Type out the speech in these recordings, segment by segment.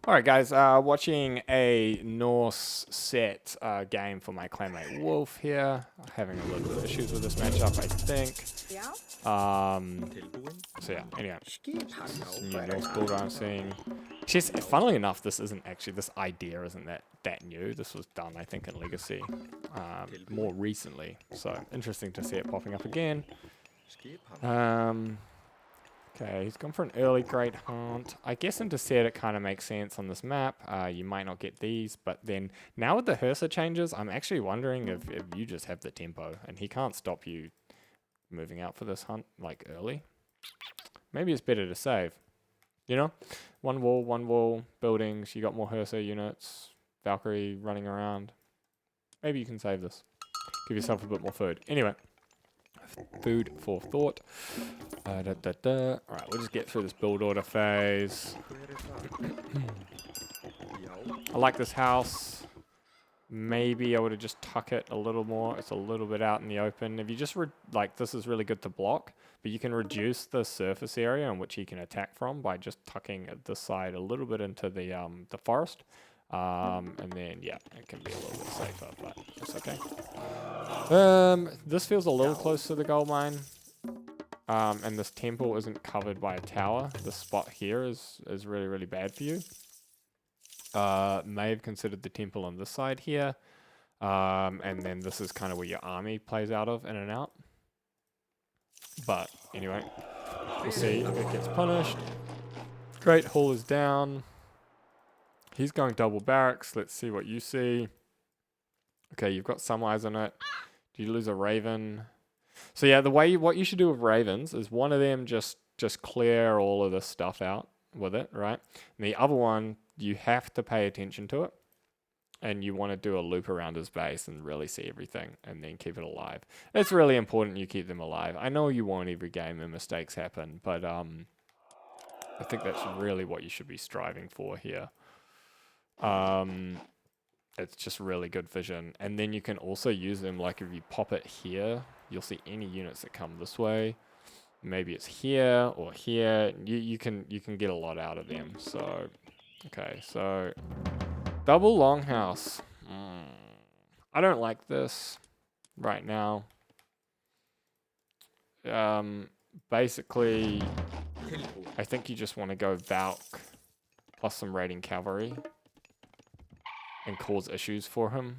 Alright guys, watching a Norse set game for my clanmate Wolf here. Having a little bit of issues with this matchup, I think. So yeah, anyway. Some new Norse build I'm seeing. Just, funnily enough, this idea isn't that new. This was done, I think, in Legacy more recently. So, interesting to see it popping up again. Okay, he's gone for an early Great Hunt. I guess into set it kind of makes sense on this map. You might not get these, but then now with the Hersa changes, I'm actually wondering if you just have the tempo and he can't stop you moving out for this hunt like early. Maybe it's better to save. You know? One wall, buildings, you got more Hersa units, Valkyrie running around. Maybe you can save this. Give yourself a bit more food. Anyway. Food for thought. Alright, we'll just get through this build order phase. I like this house. Maybe I would have just tuck it a little more. It's a little bit out in the open. If you just, this is really good to block, but you can reduce the surface area on which he can attack from by just tucking this side a little bit into the forest. And then, yeah, it can be a little bit safer, but it's okay. This feels a little close to the gold mine. And this temple isn't covered by a tower. This spot here is really, really bad for you. May have considered the temple on this side here. And then this is kind of where your army plays out of, in and out. But, anyway, we'll see if it gets punished. Great Hall is down. He's going double barracks. Let's see what you see. Okay, you've got some eyes on it. Do you lose a raven? So yeah, what you should do with ravens is one of them just clear all of this stuff out with it, right? And the other one, you have to pay attention to it. And you want to do a loop around his base and really see everything and then keep it alive. It's really important you keep them alive. I know you won't every game and mistakes happen, but I think that's really what you should be striving for here. It's just really good vision, and then you can also use them, like if you pop it here, you'll see any units that come this way. Maybe it's here or here. You can get a lot out of them. So okay, so double longhouse. I don't like this right now. Basically, I think you just want to go Valk plus some raiding cavalry and cause issues for him.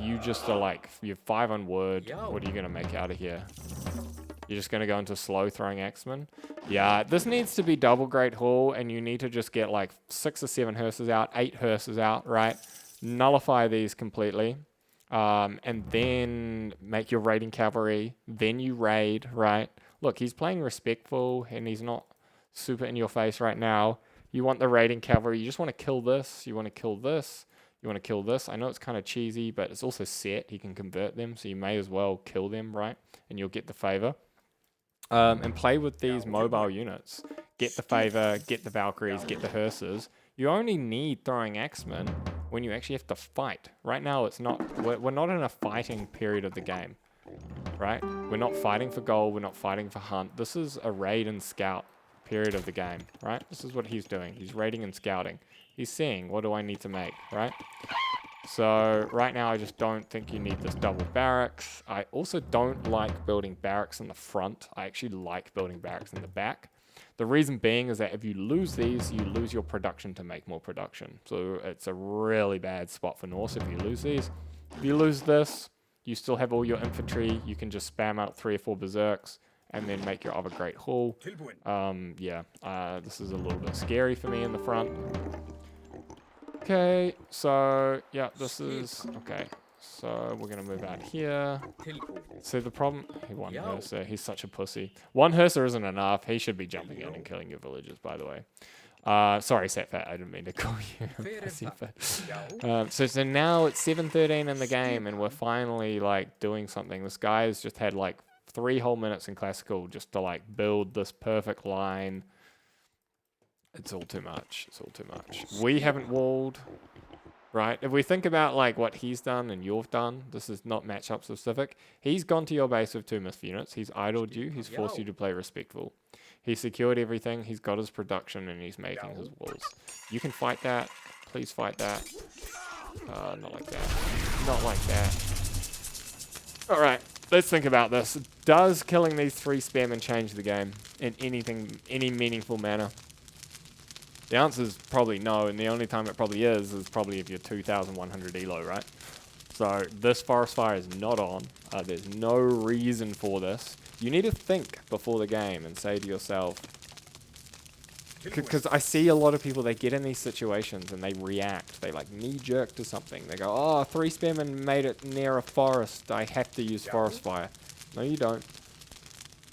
You just are like, you have 5 on wood. What are you going to make out of here? You're just going to go into slow throwing axemen? Yeah, this needs to be double Great Hall, and you need to just get like 6 or 7 hearses out, 8 hearses out, right? Nullify these completely. And then make your raiding cavalry. Then you raid, right? Look, he's playing respectful, and he's not super in your face right now. You want the raiding cavalry. You just want to kill this. You want to kill this. You want to kill this. I know it's kind of cheesy, but it's also set. He can convert them, so you may as well kill them, right? And you'll get the favor. And play with these mobile units. Get the favor, get the Valkyries, get the hearses. You only need throwing axemen when you actually have to fight. Right now, it's not. We're not in a fighting period of the game, right? We're not fighting for gold. We're not fighting for hunt. This is a raid and scout period of the game, right? This is what he's doing. He's raiding and scouting. He's seeing, what do I need to make, right? So right now I just don't think you need this double barracks. I also don't like building barracks in the front. I actually like building barracks in the back. The reason being is that if you lose these, you lose your production to make more production. So it's a really bad spot for Norse if you lose these. If you lose this, you still have all your infantry. You can just spam out 3 or 4 berserks and then make your other Great Hall. This is a little bit scary for me in the front. Okay, so, yeah, this is, okay. So, we're going to move out here. So, the problem, he won Hersa. He's such a pussy. 1 Hersa isn't enough. He should be jumping in and killing your villagers, by the way. Sorry, Satfat, I didn't mean to call you a pussy, but... So now it's 7:13 in the game, and we're finally, like, doing something. This guy has just had, like, 3 whole minutes in classical just to, like, build this perfect line. It's all too much. It's all too much. We haven't walled, right? If we think about like what he's done and you've done, this is not matchup specific. He's gone to your base with 2 myth units. He's idled you. He's forced you to play respectful. He secured everything. He's got his production and he's making his walls. You can fight that. Please fight that. Not like that. Not like that. All right, let's think about this. Does killing these 3 spearmen change the game in any meaningful manner? The answer is probably no, and the only time it probably is probably if you're 2,100 elo, right? So this forest fire is not on. There's no reason for this. You need to think before the game and say to yourself, because I see a lot of people, they get in these situations and they react. They like knee jerk to something. They go, oh, 3 spearmen made it near a forest. I have to use forest fire. No, you don't.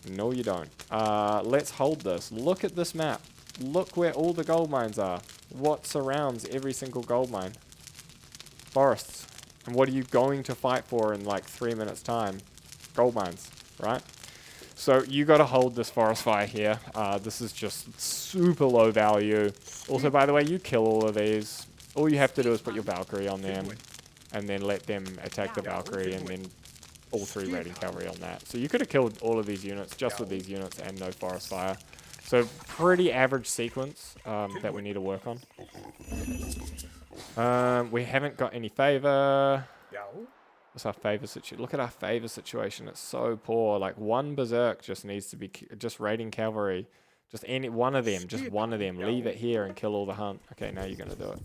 No, you don't. Let's hold this. Look at this map. Look where all the gold mines are. What surrounds every single gold mine? Forests. And what are you going to fight for in like 3 minutes time? Gold mines, right? So you got to hold this forest fire here. This is just super low value. Also, by the way, you kill all of these. All you have to do is put your Valkyrie on them and then let them attack the Valkyrie and then all 3 raiding cavalry on that. So you could have killed all of these units just with these units and no forest fire. So pretty average sequence that we need to work on. We haven't got any favor. What's our favor situation? Look at our favor situation. It's so poor. Like 1 berserk just needs to be just raiding cavalry. Just any one of them. Just one of them. Leave it here and kill all the hunt. Okay, now you're gonna do it.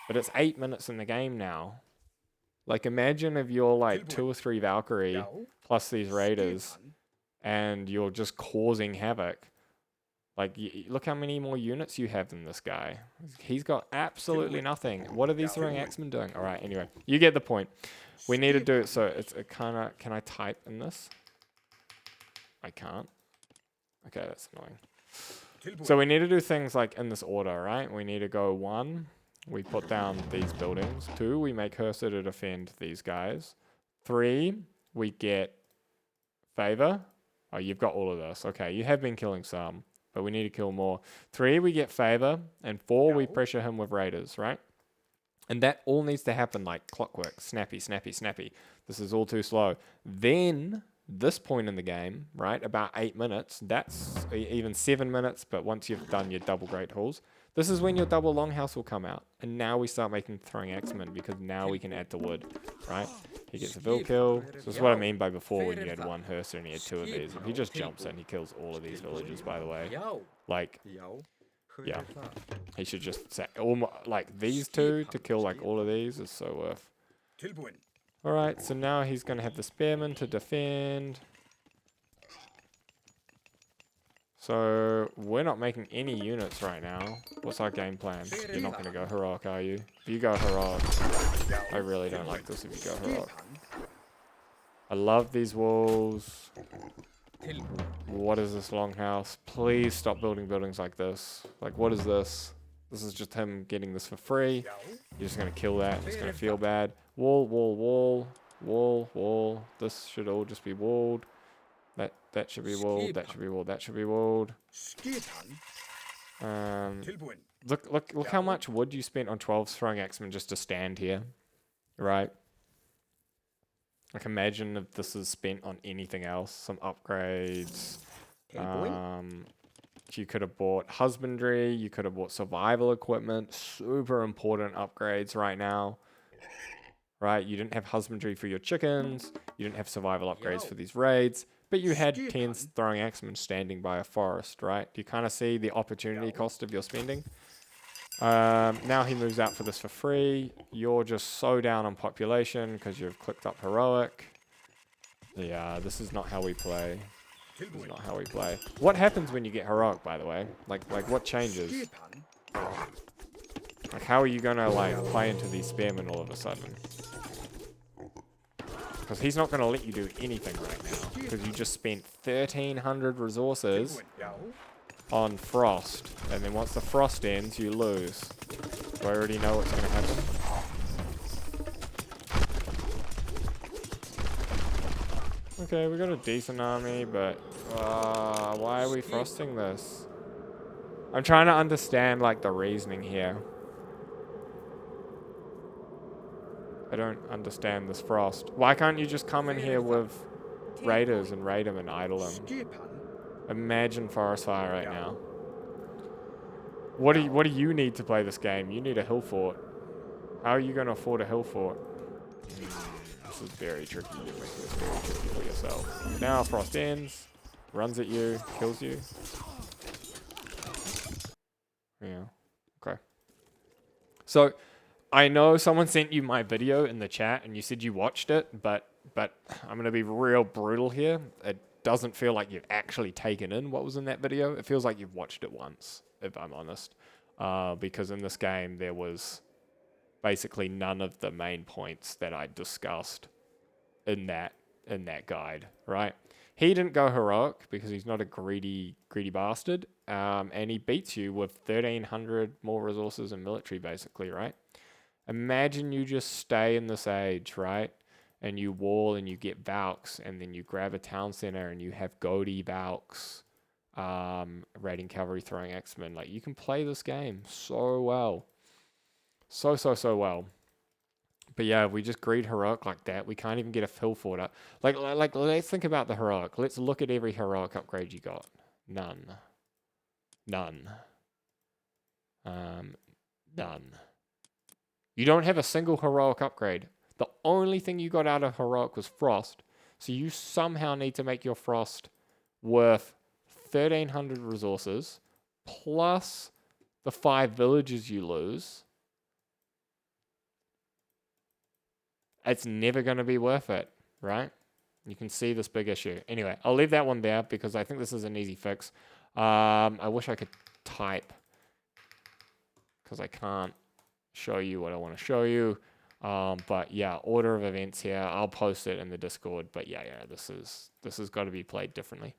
But it's 8 minutes in the game now. Like imagine if you're like 2 or 3 Valkyrie plus these raiders, and you're just causing havoc. Like, look how many more units you have than this guy. He's got absolutely nothing. What are these throwing axemen doing? All right, anyway, you get the point. We need to do it so it's a kind of... Can I type in this? I can't. Okay, that's annoying. So we need to do things like in this order, right? We need to go 1, we put down these buildings. 2, we make Hersa to defend these guys. 3, we get favor. Oh, you've got all of this. Okay, you have been killing some, but we need to kill more. 3, we get favor, and 4, we pressure him with raiders, right? And that all needs to happen like clockwork. Snappy, snappy, snappy. This is all too slow. Then, this point in the game, right, about 8 minutes, that's even 7 minutes, but once you've done your double great halls, this is when your double longhouse will come out. And now we start making throwing axemen, because now we can add the wood, right? He gets a bill kill. So this is what I mean by before when you had 1 Hersa and he had 2 of these. If he just jumps in, he kills all of these villagers, by the way. Like... yeah, he should just say, like these 2 to kill like all of these is so worth. Alright, so now he's going to have the spearmen to defend. So we're not making any units right now. What's our game plan? You're not going to go heroic, are you? If you go heroic, I really don't like this if you go heroic. I love these walls. What is this longhouse? Please stop building buildings like this. Like, what is this? This is just him getting this for free. You're just going to kill that. It's going to feel bad. Wall, wall, wall. Wall, wall. This should all just be walled. That should be walled. That should be walled. That should be walled. Look how much wood you spent on 12 throwing axemen just to stand here. Right? Like, imagine if this is spent on anything else. Some upgrades. You could have bought husbandry. You could have bought survival equipment. Super important upgrades right now. Right? You didn't have husbandry for your chickens. You didn't have survival upgrades for these raids. But you had 10 throwing axemen standing by a forest, right? Do you kind of see the opportunity cost of your spending? Now he moves out for this for free. You're just so down on population because you've clicked up heroic. Yeah, this is not how we play. This is not how we play. What happens when you get heroic, by the way? Like what changes? Like, how are you gonna like play into these spearmen all of a sudden? Because he's not gonna let you do anything right now. Because you just spent 1,300 resources on frost, and then once the frost ends, you lose. So I already know what's gonna happen. Okay, we got a decent army, but why are we frosting this? I'm trying to understand like the reasoning here. I don't understand this frost. Why can't you just come in here with raiders and raid them and idle them? Imagine forest fire right now. What do you need to play this game? You need a hill fort. How are you going to afford a hill fort? This is very tricky. You're making this very tricky for yourself. Now frost ends, runs at you, kills you. Yeah. Okay. So, I know someone sent you my video in the chat and you said you watched it, but I'm going to be real brutal here. It doesn't feel like you've actually taken in what was in that video. It feels like you've watched it once, if I'm honest. Because in this game, there was basically none of the main points that I discussed in that guide, right? He didn't go heroic because he's not a greedy bastard, and he beats you with 1,300 more resources and military, basically, right? Imagine you just stay in this age, right? And you wall and you get Valks, and then you grab a town center and you have Goaty Valks, raiding cavalry, throwing X-Men. Like, you can play this game so well. So well. But yeah, if we just greed heroic like that, we can't even get a hill fort up. Like, let's think about the heroic. Let's look at every heroic upgrade you got. None. None. You don't have a single heroic upgrade. The only thing you got out of heroic was frost. So you somehow need to make your frost worth 1,300 resources plus the 5 villages you lose. It's never going to be worth it, right? You can see this big issue. Anyway, I'll leave that one there because I think this is an easy fix. I wish I could type because I can't show you what I want to show you. But yeah, order of events here. I'll post it in the Discord. But yeah, this has got to be played differently.